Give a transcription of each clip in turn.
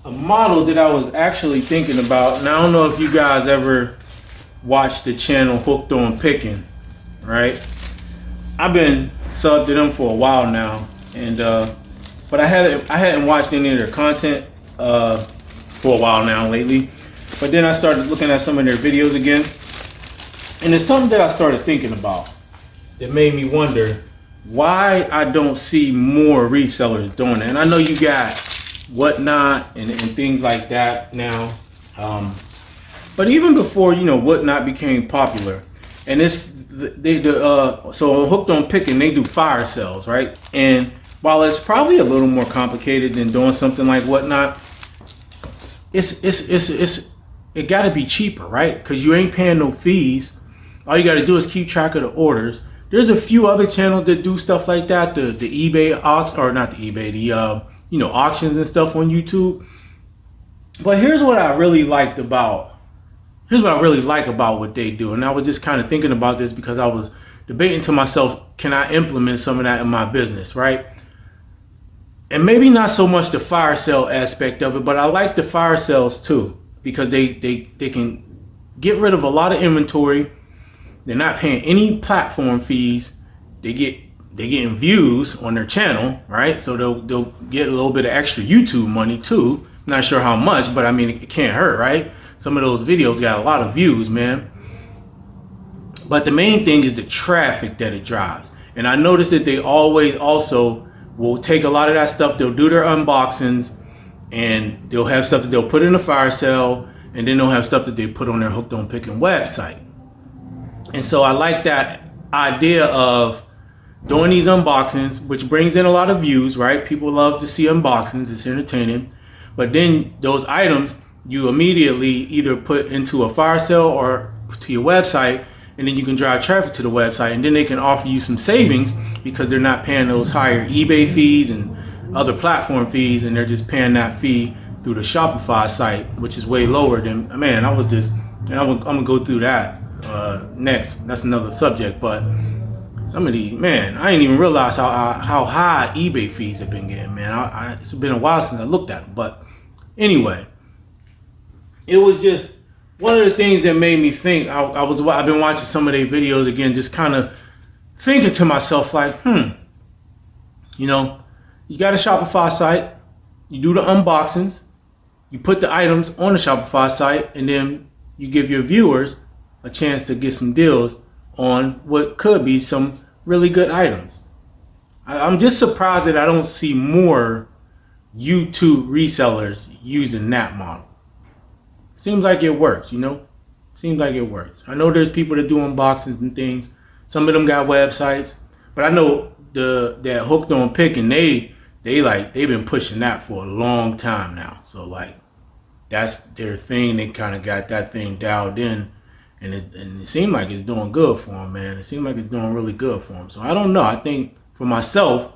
a model that I was actually thinking about, and I don't know if you guys ever watched the channel Hooked on Picking, right? I've been subbed to them for a while now, and but I hadn't watched any of their content for a while now lately. But then I started looking at some of their videos again, and it's something that I started thinking about that made me wonder why I don't see more resellers doing it. And I know you got Whatnot and things like that now, but even before Whatnot became popular, and it's so Hooked on Picking, they do fire sales, right? And while it's probably a little more complicated than doing something like Whatnot, it got to be cheaper, right? Because you ain't paying no fees. All you got to do is keep track of the orders. There's a few other channels that do stuff like that. The eBay or not the eBay, the auctions and stuff on YouTube. But here's what I really like about what they do. And I was just kind of thinking about this because I was debating to myself, can I implement some of that in my business, right? And maybe not so much the fire sale aspect of it, but I like the fire sales too, because they can get rid of a lot of inventory. They're not paying any platform fees. They're getting views on their channel, right? So they'll get a little bit of extra YouTube money too. I'm not sure how much, but I mean, it can't hurt, right? Some of those videos got a lot of views, man. But the main thing is the traffic that it drives. And I noticed that they always also will take a lot of that stuff. They'll do their unboxings, and they'll have stuff that they'll put in a fire sale, and then they'll have stuff that they put on their Hooked on Picking website. And so I like that idea of doing these unboxings, which brings in a lot of views, right? People love to see unboxings. It's entertaining. But then those items you immediately either put into a fire sale or to your website, and then you can drive traffic to the website, and then they can offer you some savings because they're not paying those higher eBay fees and other platform fees, and they're just paying that fee through the Shopify site, which is way lower than, man, I'm gonna go through that next. That's another subject. But some of these, man, I didn't even realize how high eBay fees have been getting, man. It's been a while since I looked at them. But anyway, it was just one of the things that made me think. I've been watching some of their videos again, just kind of thinking to myself like, you got a Shopify site, you do the unboxings, you put the items on the Shopify site, and then you give your viewers a chance to get some deals on what could be some really good items. I'm just surprised that I don't see more YouTube resellers using that model. Seems like it works, Seems like it works. I know there's people that do unboxings and things. Some of them got websites, but I know that Hooked on Picking, they've been pushing that for a long time now. So like, that's their thing. They kind of got that thing dialed in. And it seemed like it's doing good for him, man. It seemed like it's doing really good for him. So I don't know. I think for myself,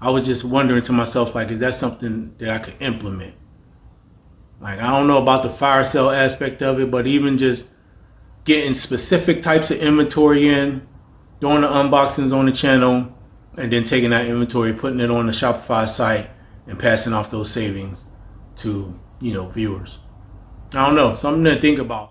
I was just wondering to myself, like, is that something that I could implement? Like, I don't know about the fire sale aspect of it, but even just getting specific types of inventory in, doing the unboxings on the channel, and then taking that inventory, putting it on the Shopify site, and passing off those savings to, viewers. I don't know. Something to think about.